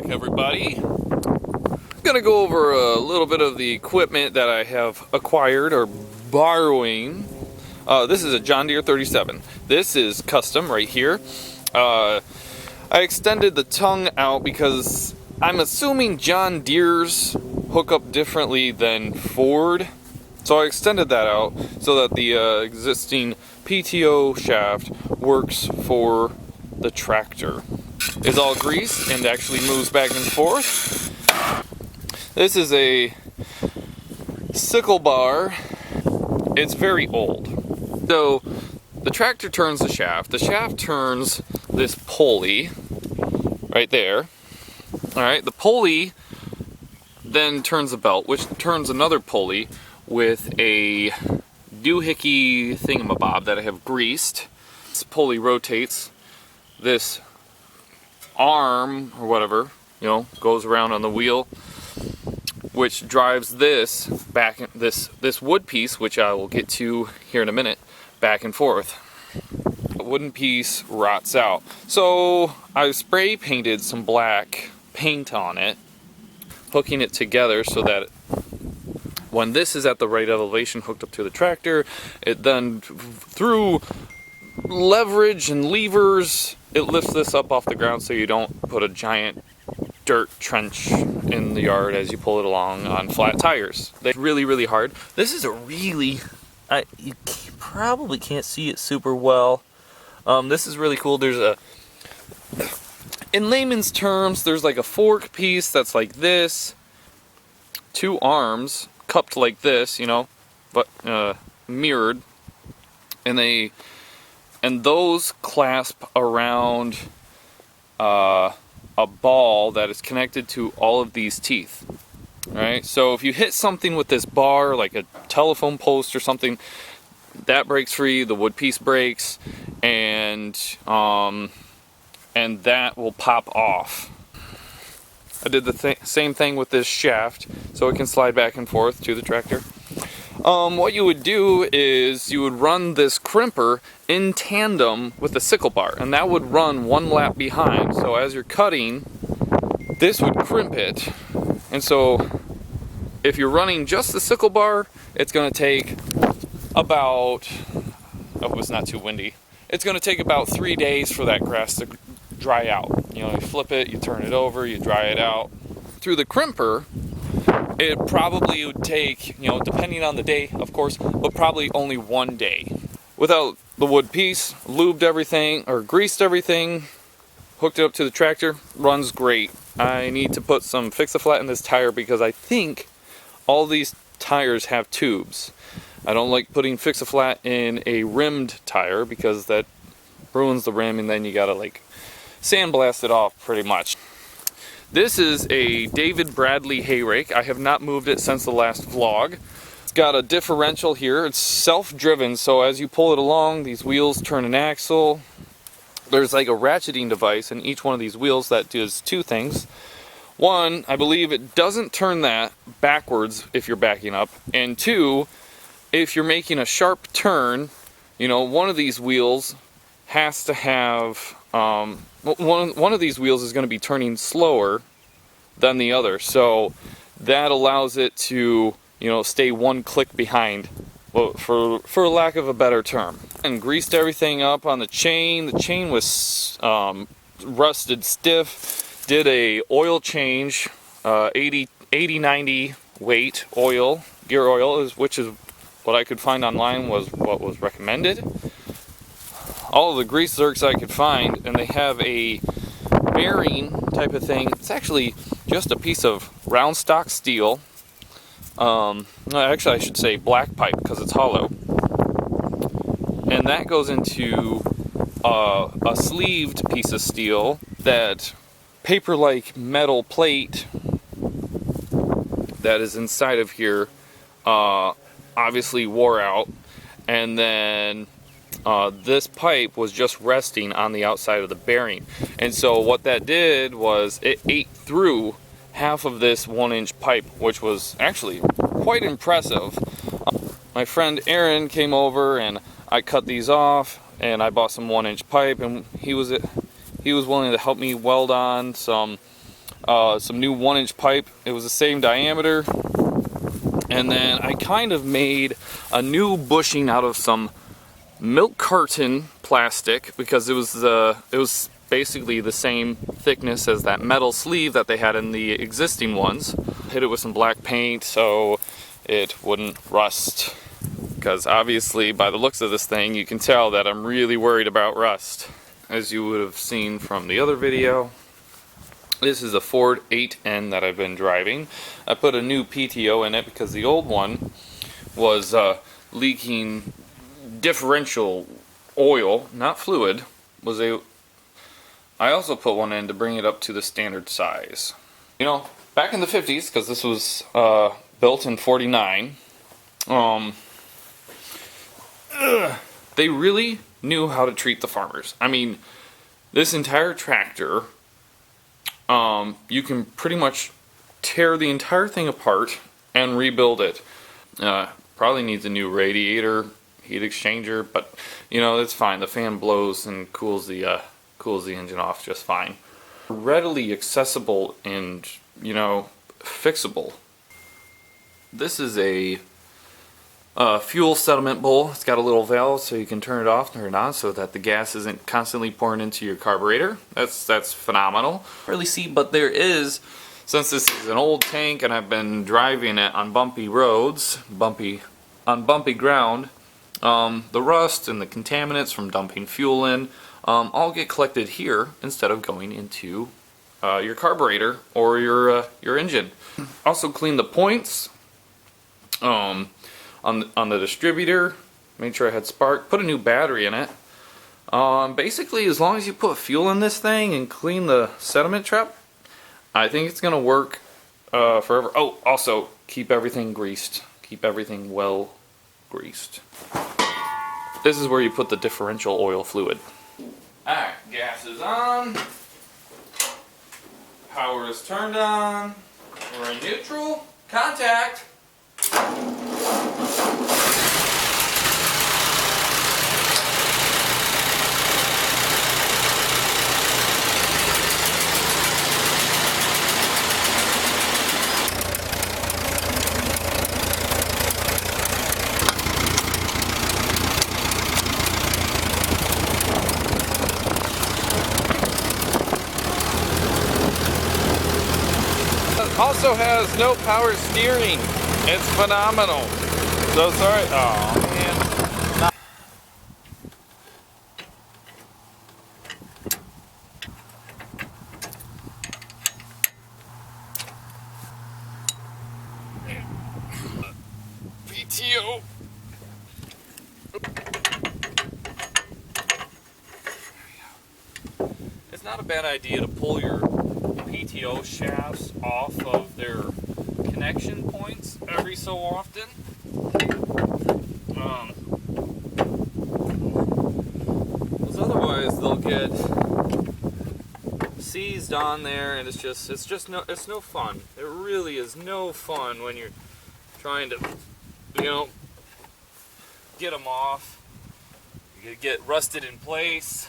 back, everybody. I'm gonna go over a little bit of the equipment that I have acquired or borrowing. This is a John Deere 37. This is custom right here. I extended the tongue out because I'm assuming John Deere's hook up differently than Ford. So I extended that out so that the existing PTO shaft works for the tractor. It's all greased and actually moves back and forth. This is a sickle bar. It's very old. So the tractor turns the shaft turns this pulley right there. Alright, the pulley then turns the belt, which turns another pulley with a doohickey thingamabob that I have greased. This pulley rotates. This arm or whatever, goes around on the wheel, which drives this back, this wood piece, which I will get to here in a minute, back and forth. The wooden piece rots out. So I spray painted some black paint on it, hooking it together so that when this is at the right elevation hooked up to the tractor, it then, through leverage and levers, it lifts this up off the ground so you don't put a giant dirt trench in the yard as you pull it along on flat tires. They're really, really hard. This is a really, you probably can't see it super well. This is really cool. There's in layman's terms, there's like a fork piece that's like this, two arms cupped like this, but mirrored, and those clasp around a ball that is connected to all of these teeth. Alright, so if you hit something with this bar, like a telephone post or something, that breaks free, the wood piece breaks, and that will pop off. I did the same thing with this shaft, so it can slide back and forth to the tractor. What you would do is you would run this crimper in tandem with the sickle bar, and that would run one lap behind. So as you're cutting, this would crimp it. And so if you're running just the sickle bar, it's going to take about, I hope it's not too windy, it's going to take about 3 days for that grass to dry out. You flip it, you turn it over, you dry it out. Through the crimper, it probably would take, depending on the day, of course, but probably only 1 day. Without the wood piece, lubed everything, or greased everything, hooked it up to the tractor, runs great. I need to put some Fix-A-Flat in this tire because I think all these tires have tubes. I don't like putting Fix-A-Flat in a rimmed tire because that ruins the rim, and then you gotta sandblast it off pretty much. This is a David Bradley hay rake. I have not moved it since the last vlog. It's got a differential here. It's self-driven, so as you pull it along, these wheels turn an axle. There's like a ratcheting device in each one of these wheels that does two things. One, I believe it doesn't turn that backwards if you're backing up. And two, if you're making a sharp turn, one of these wheels has to have one of these wheels is going to be turning slower than the other, so that allows it to stay one click behind, for lack of a better term. And greased everything up on the chain. The chain was rusted stiff. Did a oil change, 80-90 weight oil, gear oil, which is what I could find online was what was recommended. All of the grease zerks I could find, and they have a bearing type of thing. It's actually just a piece of round stock steel. Actually, I should say black pipe because it's hollow. And that goes into a sleeved piece of steel. That paper-like metal plate that is inside of here obviously wore out, and then this pipe was just resting on the outside of the bearing, and so what that did was it ate through half of this 1-inch pipe, which was actually quite impressive. My friend Aaron came over and I cut these off, and I bought some 1-inch pipe, and he was willing to help me weld on some some new 1-inch pipe. It was the same diameter. And then I kind of made a new bushing out of some milk carton plastic because it was basically the same thickness as that metal sleeve that they had in the existing ones. Hit it with some black paint so it wouldn't rust, because obviously by the looks of this thing you can tell that I'm really worried about rust. As you would have seen from the other video, this is a Ford 8N that I've been driving. I put a new PTO in it because the old one was leaking differential oil, not fluid. I also put one in to bring it up to the standard size. You know, back in the 50s, because this was built in 49, they really knew how to treat the farmers. I mean, this entire tractor, you can pretty much tear the entire thing apart and rebuild it. Probably needs a new radiator, heat exchanger, but you know, it's fine. The fan blows and cools the engine off just fine. Readily accessible and, you know, fixable. This is a fuel settlement bowl. It's got a little valve so you can turn it off, turn it on, so that the gas isn't constantly pouring into your carburetor. That's phenomenal. Really see, but there is, since this is an old tank and I've been driving it on bumpy roads, on bumpy ground, the rust and the contaminants from dumping fuel in all get collected here instead of going into your carburetor or your engine. Also clean the points on the distributor. Made sure I had spark. Put a new battery in it. Basically, as long as you put fuel in this thing and clean the sediment trap, I think it's gonna work forever. Oh, also keep everything greased. Keep everything well greased. This is where you put the differential oil fluid. Alright, gas is on. Power is turned on. We're in neutral. Contact. Also has no power steering. It's phenomenal. So sorry. Oh man. PTO. It's not a bad idea to pull your PTO shafts off of their connection points every so often. Because otherwise they'll get seized on there, and it's no fun. It really is no fun when you're trying to, you know, get them off. You get rusted in place.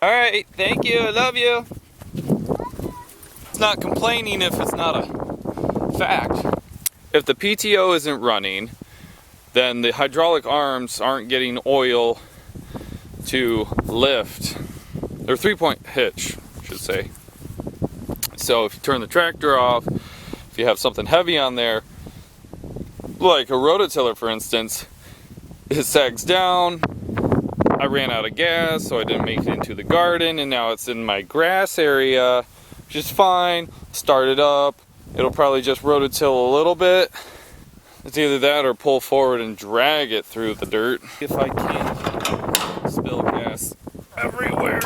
All right, thank you, I love you. It's not complaining if it's not a fact. If the PTO isn't running, then the hydraulic arms aren't getting oil to lift. They're 3-point hitch, I should say. So if you turn the tractor off, if you have something heavy on there, like a rototiller for instance, it sags down. I ran out of gas, so I didn't make it into the garden, and now it's in my grass area, which is fine. Start it up. It'll probably just rototill a little bit. It's either that or pull forward and drag it through the dirt. If I can spill gas everywhere.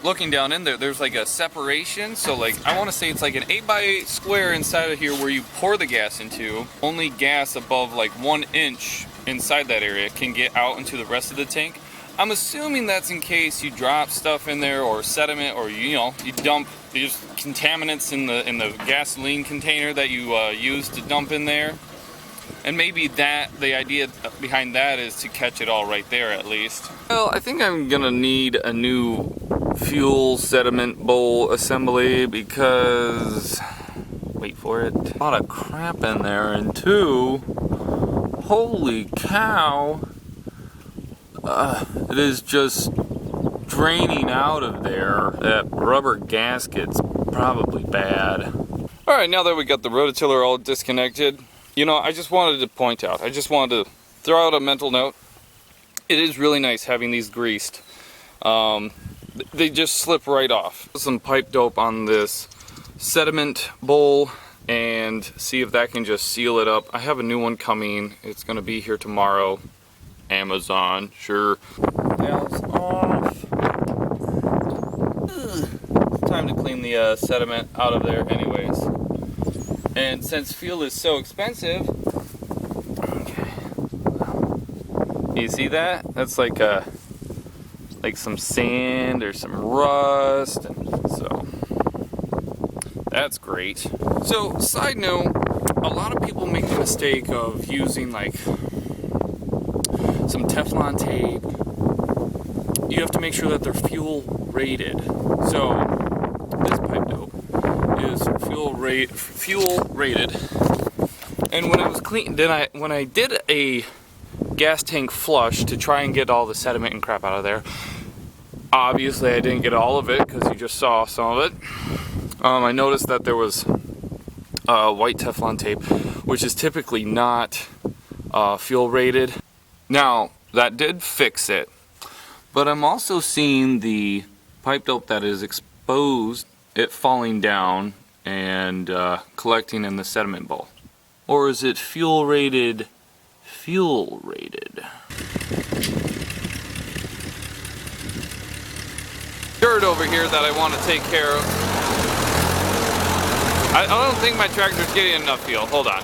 Looking down in there, there's like a separation, so like I want to say it's like an 8x8 square inside of here where you pour the gas into. Only gas above like 1 inch inside that area can get out into the rest of the tank. I'm assuming that's in case you drop stuff in there or sediment, or you dump these contaminants in the gasoline container that you use to dump in there. And maybe the idea behind that is to catch it all right there at least. Well, I think I'm gonna need a new fuel sediment bowl assembly because, wait for it, a lot of crap in there, and two, holy cow, it is just draining out of there. That rubber gasket's probably bad. Alright, now that we got the rototiller all disconnected, I just wanted to point out, I just wanted to throw out a mental note. It is really nice having these greased. They just slip right off. Some pipe dope on this sediment bowl and see if that can just seal it up. I have a new one coming. It's gonna be here tomorrow. Amazon, sure. Valves off. Time to clean the sediment out of there anyways. And since fuel is so expensive, okay. You see that? That's like some sand or some rust, and so that's great. So, side note, a lot of people make the mistake of using like some Teflon tape. You have to make sure that they're fuel rated. So this pipe dope is fuel rated. And when I was when I did a gas tank flush to try and get all the sediment and crap out of there, obviously I didn't get all of it because you just saw some of it. I noticed that there was white Teflon tape, which is typically not fuel rated. Now, that did fix it, but I'm also seeing the pipe dope that is exposed, it falling down and collecting in the sediment bowl. Or is it fuel rated? Fuel rated. Dirt over here that I want to take care of. I don't think my tractor's getting enough fuel. Hold on.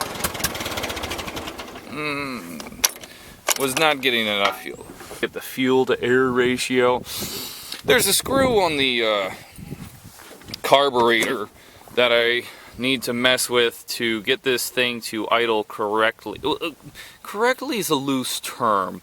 Was not getting enough fuel. Get the fuel to air ratio. There's a screw on the carburetor that I need to mess with to get this thing to idle correctly. Correctly is a loose term.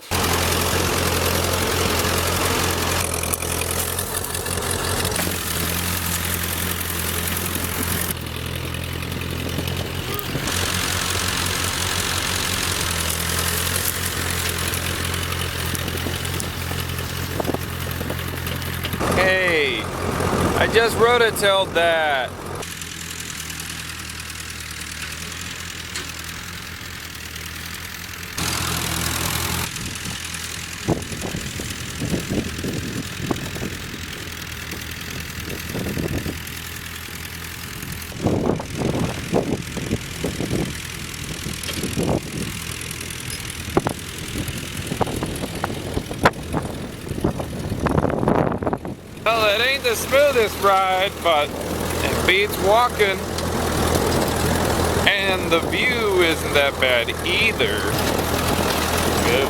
Hey, I just rototilled that. Well, it ain't the smoothest ride, but it beats walking. And the view isn't that bad either. Good.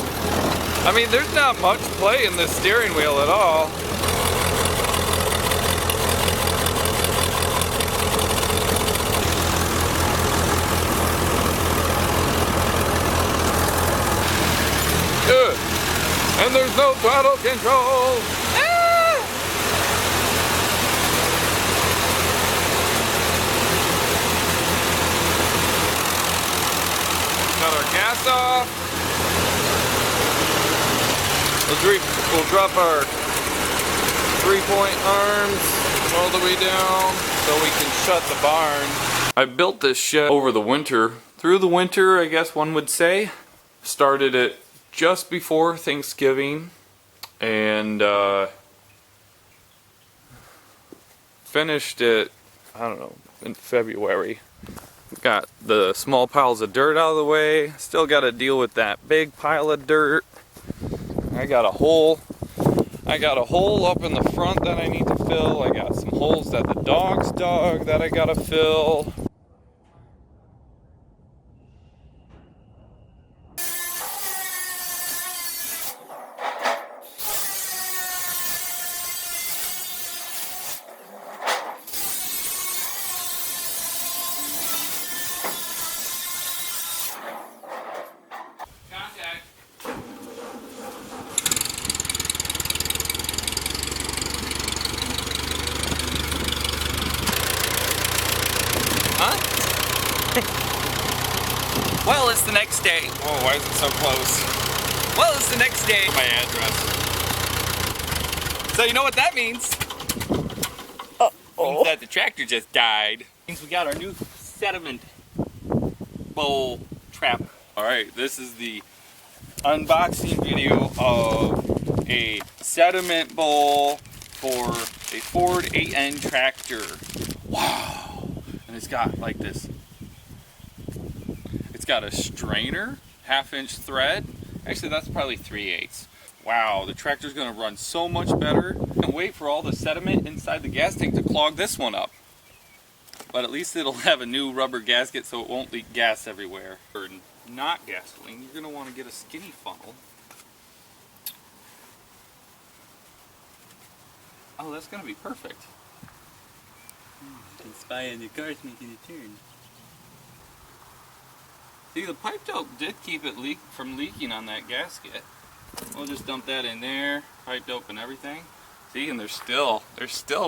I mean, there's not much play in this steering wheel at all. And there's no throttle control. Ah! Got our gas off. We'll drop our 3-point arms all the way down so we can shut the barn. I built this shed over the winter. Through the winter, I guess one would say. Started it just before Thanksgiving and finished it, I don't know, in February. Got the small piles of dirt out of the way. Still got to deal with that big pile of dirt. I got a hole up in the front that I need to fill. I got some holes that the dogs dug that I gotta fill. Well, it's the next day. Oh, why is it so close? Well, it's the next day. My address. So you know what that means? Means that the tractor just died. Means we got our new sediment bowl trap. Alright, this is the unboxing video of a sediment bowl for a Ford 8N tractor. Wow! And it's got like this. It's got a strainer, 1/2-inch thread. Actually, that's probably 3/8. Wow, the tractor's gonna run so much better. Can't wait for all the sediment inside the gas tank to clog this one up. But at least it'll have a new rubber gasket so it won't leak gas everywhere. For not gasoline, you're gonna want to get a skinny funnel. Oh, that's gonna be perfect. You can spy on the cars making a turn. See, the pipe dope did keep it from leaking on that gasket. We'll just dump that in there, pipe dope and everything. See, and there's still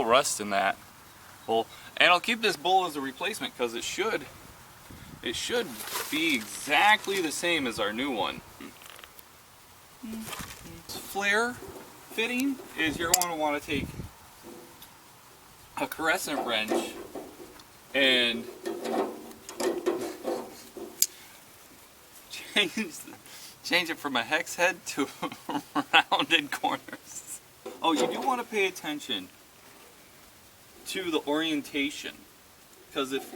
rust in that bowl. And I'll keep this bowl as a replacement because it should be exactly the same as our new one. This flare fitting is you're going to want to take a crescent wrench and change it from a hex head to rounded corners. Oh, you do want to pay attention to the orientation, because if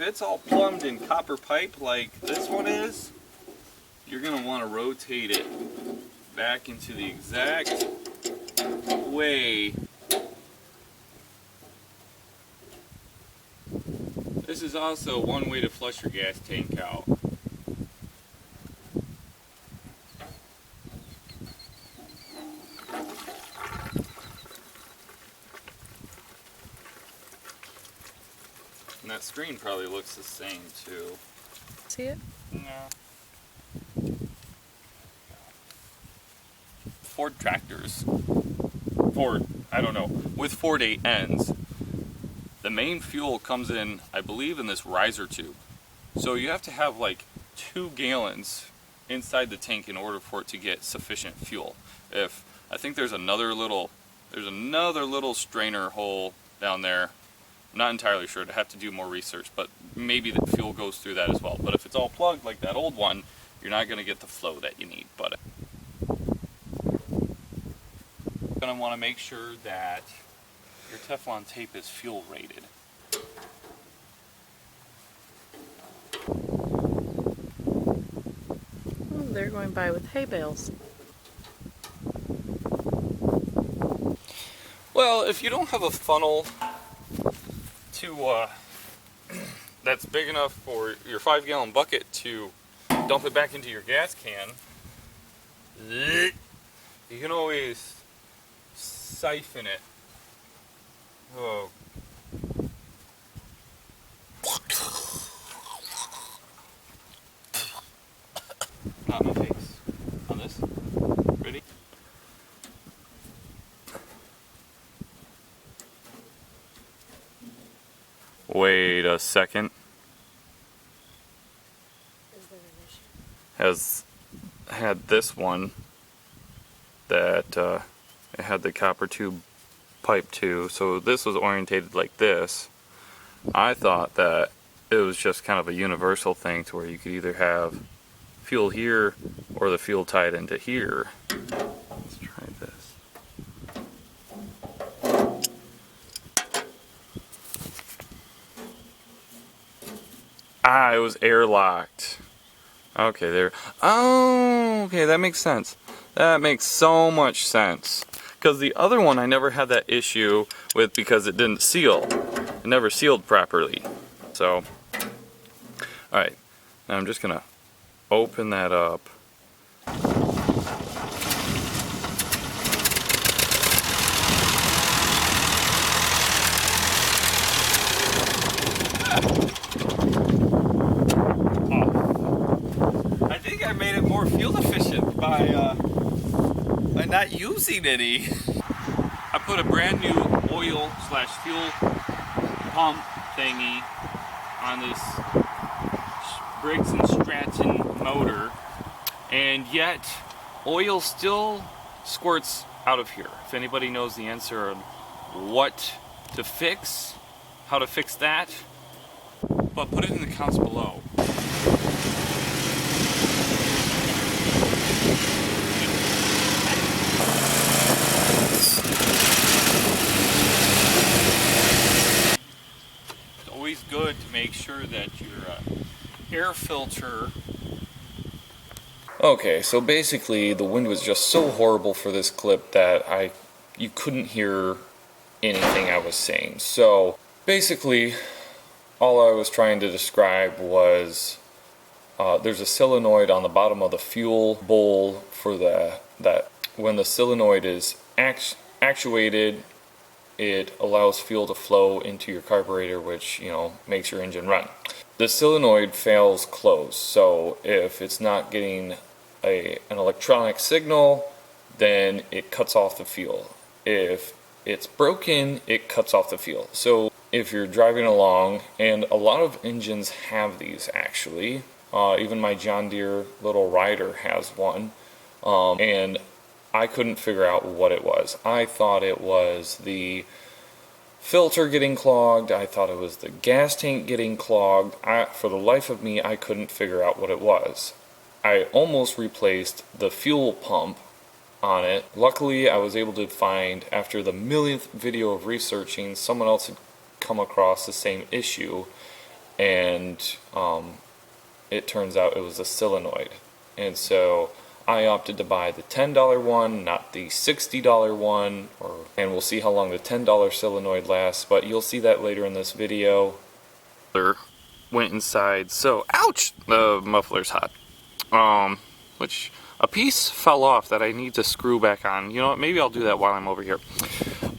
it's all plumbed in copper pipe like this one is, you're going to want to rotate it back into the exact way. This is also one way to flush your gas tank out. And that screen probably looks the same too. See it? No. Ford tractors. Ford, I don't know. With Ford 8Ns, the main fuel comes in, I believe, in this riser tube. So you have to have like 2 gallons inside the tank in order for it to get sufficient fuel. I think there's another little strainer hole down there. I'm not entirely sure. I'd have to do more research, but maybe the fuel goes through that as well. But if it's all plugged like that old one, you're not going to get the flow that you need. But you're going to want to make sure that your Teflon tape is fuel rated. Oh, they're going by with hay bales. Well, if you don't have a funnel that's big enough for your 5-gallon bucket to dump it back into your gas can, you can always siphon it. Oh. Not in my face. On this. Ready? a second. Has had this one that it had the copper tube pipe to, so this was orientated like this. I thought that it was just kind of a universal thing to where you could either have fuel here or the fuel tied into here. Let's try this. Ah, it was airlocked. Okay, there. Oh, okay, that makes sense. That makes so much sense. Because the other one I never had that issue with because it didn't seal. It never sealed properly. So, alright. Now I'm just going to open that up. I think I made it more fuel efficient by not using any. I put a brand new oil slash fuel pump thingy on this Briggs & Stratton motor, and yet oil still squirts out of here. If anybody knows the answer on what to fix, how to fix that, but put it in the comments below. It's always good to make sure that your air filter. Okay, so basically the wind was just so horrible for this clip that you couldn't hear anything I was saying. So basically all I was trying to describe was there's a solenoid on the bottom of the fuel bowl for that when the solenoid is actuated, it allows fuel to flow into your carburetor, which, you know, makes your engine run. The solenoid fails closed, so if it's not getting an electronic signal, then it cuts off the fuel. If it's broken, it cuts off the fuel. So if you're driving along, and a lot of engines have these actually, even my John Deere little rider has one, and I couldn't figure out what it was. I thought it was the filter getting clogged. I thought it was the gas tank getting clogged. For the life of me, I couldn't figure out what it was. I almost replaced the fuel pump on it. Luckily, I was able to find, after the millionth video of researching, someone else had come across the same issue, and it turns out it was a solenoid. And so I opted to buy the $10 one, not the $60 one, and we'll see how long the $10 solenoid lasts, but you'll see that later in this video. Went inside, so ouch! The muffler's hot. Which a piece fell off that I need to screw back on. You know what, maybe I'll do that while I'm over here.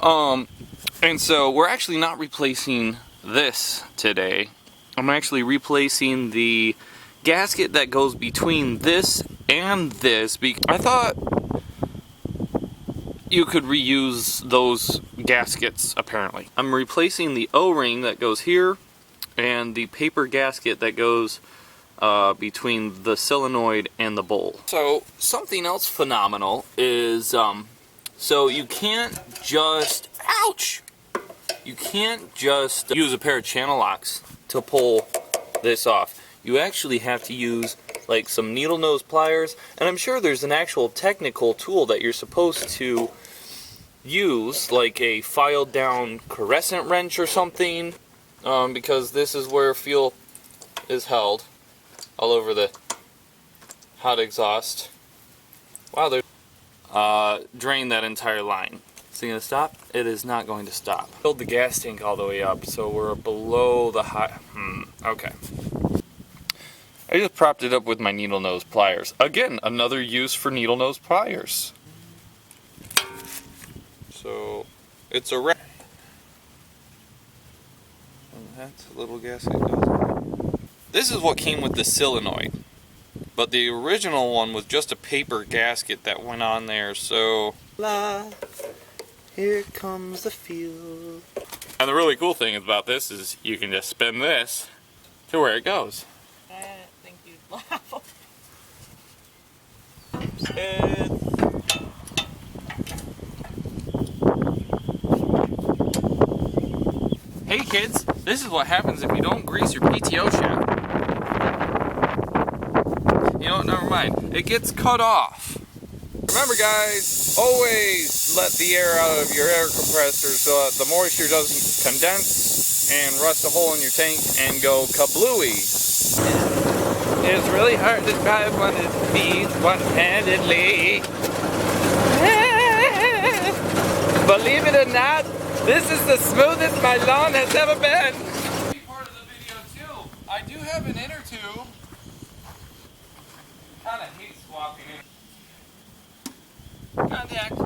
And so we're actually not replacing this today. I'm actually replacing the gasket that goes between this and this. I thought you could reuse those gaskets, apparently. I'm replacing the O-ring that goes here and the paper gasket that goes between the solenoid and the bowl. So something else phenomenal is, so you can't just, ouch! You can't just use a pair of channel locks to pull this off. You actually have to use like some needle nose pliers, and I'm sure there's an actual technical tool that you're supposed to use, like a filed down crescent wrench or something, because this is where fuel is held all over the hot exhaust. Wow, there's drain that entire line. Is it going to stop? It is not going to stop. Filled the gas tank all the way up, so we're below the hot. Okay. I just propped it up with my needle nose pliers. Again, another use for needle nose pliers. So it's a wrap. And that's a little gasket goes in. This is what came with the solenoid, but the original one was just a paper gasket that went on there. So here comes the fuel. And the really cool thing about this is you can just spin this to where it goes. I didn't think you'd laugh. Hey kids, this is what happens if you don't grease your PTO shaft. You know what, never mind. It gets cut off. Remember guys, always let the air out of your air compressor so that the moisture doesn't condense and rust a hole in your tank and go kablooey. It's really hard to drive one of these one-handedly. Believe it or not, this is the smoothest my lawn has ever been. Part of the video too. I do have an inner tube. Kind of hate swapping it. Contact.